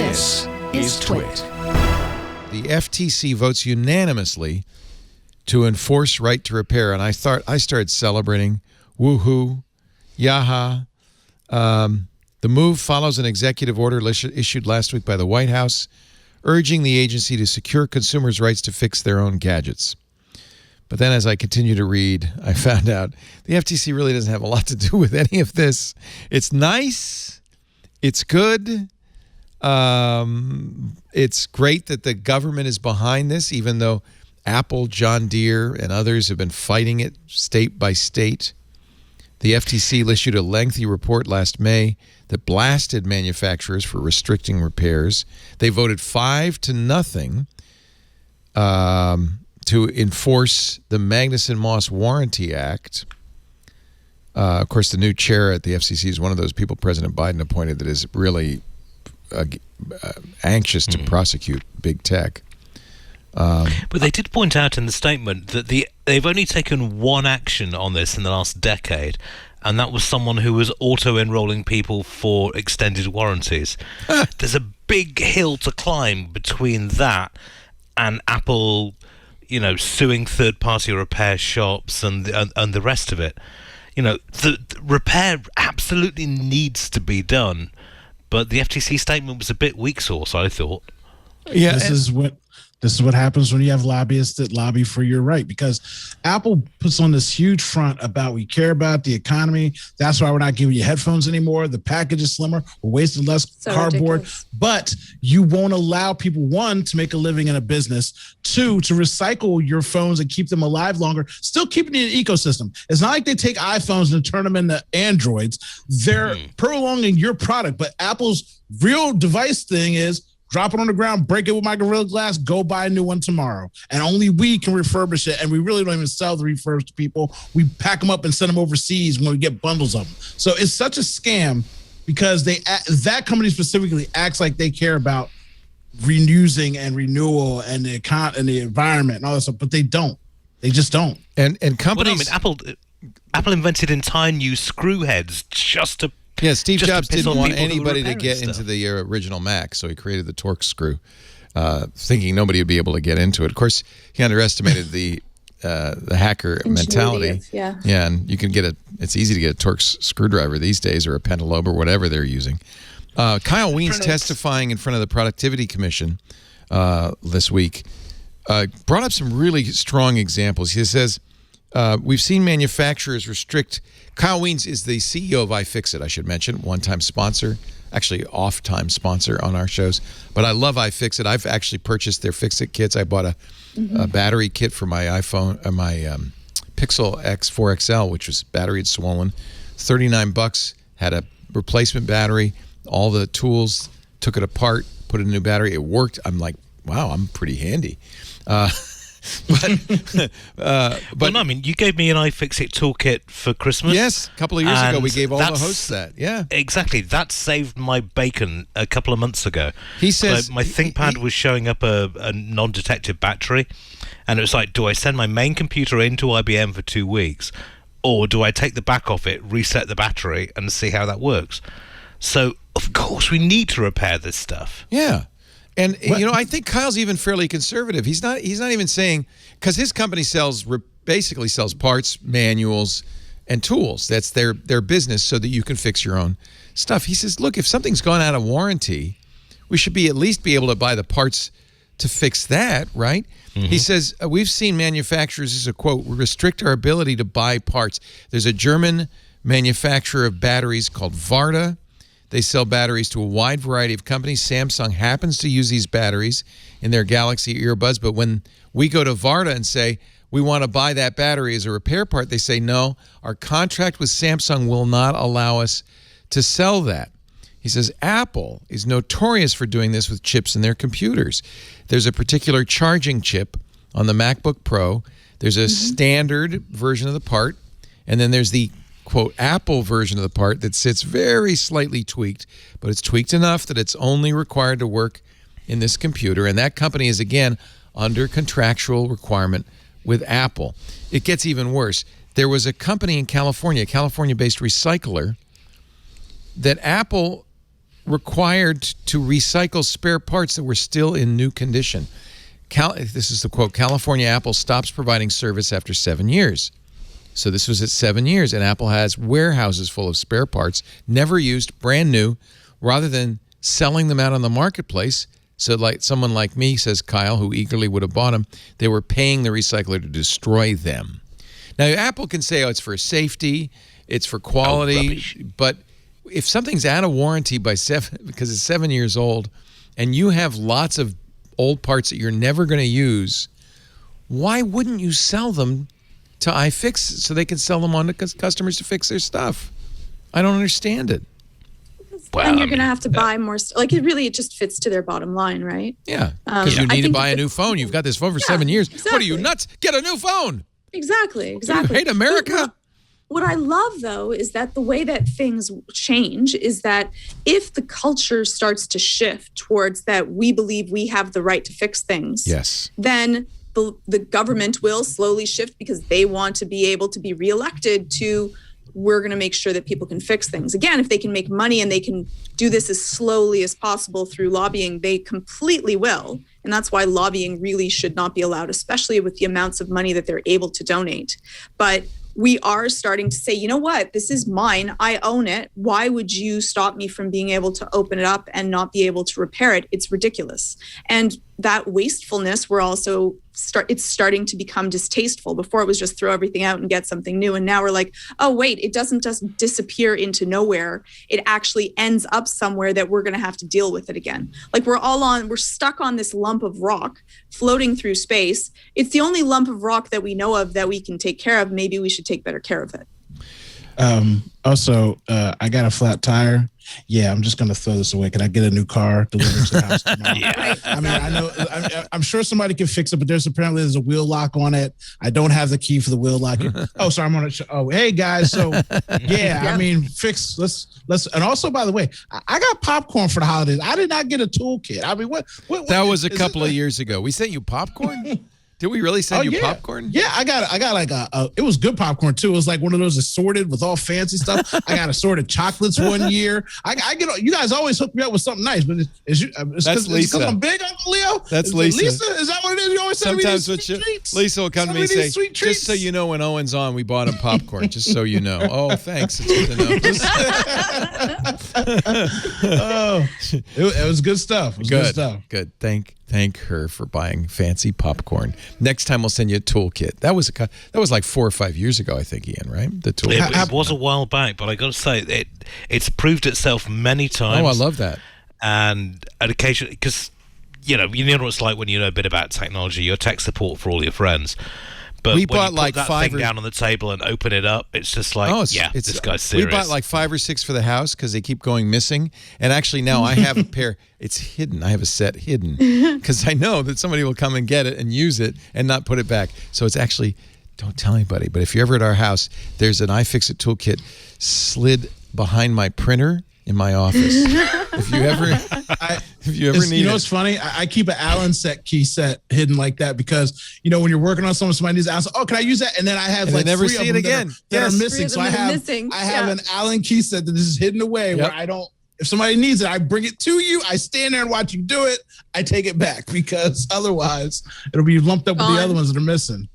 This is TWiT. The FTC votes unanimously to enforce right to repair, and I started celebrating. Woohoo! Yaha! The move follows an executive order issued last week by the White House, urging the agency to secure consumers' rights to fix their own gadgets. But then as I continue to read, I found out the FTC really doesn't have a lot to do with any of this. It's nice. It's good. It's great that the government is behind this, even though Apple, John Deere, and others have been fighting it state by state. The FTC issued a lengthy report last May that blasted manufacturers for restricting repairs. They voted 5-0 to enforce the Magnuson-Moss Warranty Act. Of course, the new chair at the FCC is one of those people President Biden appointed that is really anxious to prosecute big tech. But they did point out in the statement that they've only taken one action on this in the last decade, and that was someone who was auto-enrolling people for extended warranties. There's a big hill to climb between that and Apple, suing third-party repair shops and the rest of it. The repair absolutely needs to be done, but the FTC statement was a bit weak sauce, I thought. Yeah, This is what happens when you have lobbyists that lobby for your right, because Apple puts on this huge front about we care about the economy. That's why we're not giving you headphones anymore. The package is slimmer. We're wasting less cardboard. Ridiculous. But you won't allow people, one, to make a living in a business, two, to recycle your phones and keep them alive longer, still keeping it in an ecosystem. It's not like they take iPhones and turn them into Androids. They're prolonging your product. But Apple's real device thing is, drop it on the ground, break it with my Gorilla Glass, go buy a new one tomorrow. And only we can refurbish it, and we really don't even sell the refurbs to people. We pack them up and send them overseas when we get bundles of them. So it's such a scam because that company specifically acts like they care about reusing and renewal and the environment and all that stuff, but they don't. They just don't. And companies... Apple invented entire new screw heads just to... Yeah, Steve Jobs didn't want anybody to get into the original Mac, so he created the Torx screw, thinking nobody would be able to get into it. Of course, he underestimated the hacker mentality. Yeah, and you can get it's easy to get a Torx screwdriver these days, or a pentalobe, or whatever they're using. Kyle Wiens, testifying in front of the Productivity Commission this week, brought up some really strong examples. He says, we've seen manufacturers restrict... Kyle Wiens is the CEO of iFixit, I should mention, one-time sponsor, actually off-time sponsor on our shows. But I love iFixit. I've actually purchased their Fix-It kits. I bought a battery kit for my iPhone, my Pixel X4 XL, which was battery had swollen. $39, had a replacement battery, all the tools, took it apart, put in a new battery. It worked. I'm like, wow, I'm pretty handy. But I mean, you gave me an iFixit toolkit for Christmas. Yes, a couple of years ago, we gave all the hosts that. Yeah, exactly. That saved my bacon a couple of months ago. He says my ThinkPad was showing up a non-detective battery, and it was like, do I send my main computer into IBM for 2 weeks, or do I take the back off it, reset the battery, and see how that works? So, of course, we need to repair this stuff. Yeah. And I think Kyle's even fairly conservative. He's not even saying, because his company basically sells parts, manuals, and tools. That's their business, so that you can fix your own stuff. He says, look, if something's gone out of warranty, we should at least be able to buy the parts to fix that, right? He says, we've seen manufacturers, this is a quote, restrict our ability to buy parts. There's a German manufacturer of batteries called Varta. They sell batteries to a wide variety of companies. Samsung happens to use these batteries in their Galaxy earbuds, but when we go to Varta and say, we want to buy that battery as a repair part, they say, no, our contract with Samsung will not allow us to sell that. He says, Apple is notorious for doing this with chips in their computers. There's a particular charging chip on the MacBook Pro. There's a standard version of the part, and then there's the quote, Apple version of the part that sits very slightly tweaked, but it's tweaked enough that it's only required to work in this computer. And that company is, again, under contractual requirement with Apple. It gets even worse. There was a company in California, a California-based recycler, that Apple required to recycle spare parts that were still in new condition. This is the quote, California Apple stops providing service after 7 years. So this was at 7 years, and Apple has warehouses full of spare parts, never used, brand new, rather than selling them out on the marketplace. So like someone like me, says Kyle, who eagerly would have bought them, they were paying the recycler to destroy them. Now, Apple can say, oh, it's for safety, it's for quality, but if something's out of warranty because it's 7 years old, and you have lots of old parts that you're never going to use, why wouldn't you sell them to iFix so they can sell them on to customers to fix their stuff? I don't understand it. Well, and you're going to have to buy more. It just fits to their bottom line, right? Yeah, because you need to buy a new phone. You've got this phone for 7 years. Exactly. What are you, nuts? Get a new phone. Exactly. You hate America? What I love, though, is that the way that things change is that if the culture starts to shift towards that we believe we have the right to fix things, yes, then the government will slowly shift because they want to be able to be reelected to we're going to make sure that people can fix things. Again, if they can make money and they can do this as slowly as possible through lobbying, they completely will. And that's why lobbying really should not be allowed, especially with the amounts of money that they're able to donate. But we are starting to say, you know what, this is mine. I own it. Why would you stop me from being able to open it up and not be able to repair it? It's ridiculous. And that wastefulness, it's starting to become distasteful. Before it was just throw everything out and get something new. And now we're like, oh, wait, it doesn't just disappear into nowhere. It actually ends up somewhere that we're going to have to deal with it again. Like we're stuck on this lump of rock floating through space. It's the only lump of rock that we know of that we can take care of. Maybe we should take better care of it. Also, I got a flat tire. Yeah, I'm just going to throw this away. Can I get a new car delivered to the house tomorrow? Yeah. I mean, I know, I'm sure somebody can fix it, but there's a wheel lock on it. I don't have the key for the wheel lock. Oh, sorry, I'm on it. Oh, hey guys. So yeah, I mean, let's, and also, by the way, I got popcorn for the holidays. I did not get a toolkit. I mean, what that was a couple of years ago. We sent you popcorn? Did we really send you popcorn? Yeah, I got like it was good popcorn too. It was like one of those assorted with all fancy stuff. I got assorted chocolates one year. I get, you guys always hook me up with something nice, but it's because I'm big, Uncle Leo. That's Lisa. Lisa, is that what it is? You always send me these sweet treats. Lisa will come to me and say, just so you know, when Owen's on, we bought him popcorn, just so you know. Oh, thanks. It's good to know. It was good stuff. It was good stuff. Good. Thank her for buying fancy popcorn. Next time we'll send you a toolkit. That was like 4 or 5 years ago, I think, Ian, right? The toolkit. It was a while back, but I got to say it's proved itself many times. Oh, I love that. And at occasion, because you know what it's like when you know a bit about technology. You're tech support for all your friends. But we when bought you put like that 5 thing down on the table and open it up, it's just like, this guy's serious. We bought like 5 or 6 for the house because they keep going missing. And actually now I have a pair. It's hidden. I have a set hidden because I know that somebody will come and get it and use it and not put it back. So it's actually, don't tell anybody, but if you're ever at our house, there's an iFixit toolkit slid behind my printer in my office. If you ever need you know what's funny? I keep an Allen key set hidden like that because when you're working on somebody needs to ask, oh, can I use that? And then I have like never 3 see of it them again. that are missing. So I have an Allen key set that is hidden away where I don't. If somebody needs it, I bring it to you. I stand there and watch you do it. I take it back because otherwise it'll be lumped up with the other ones that are missing.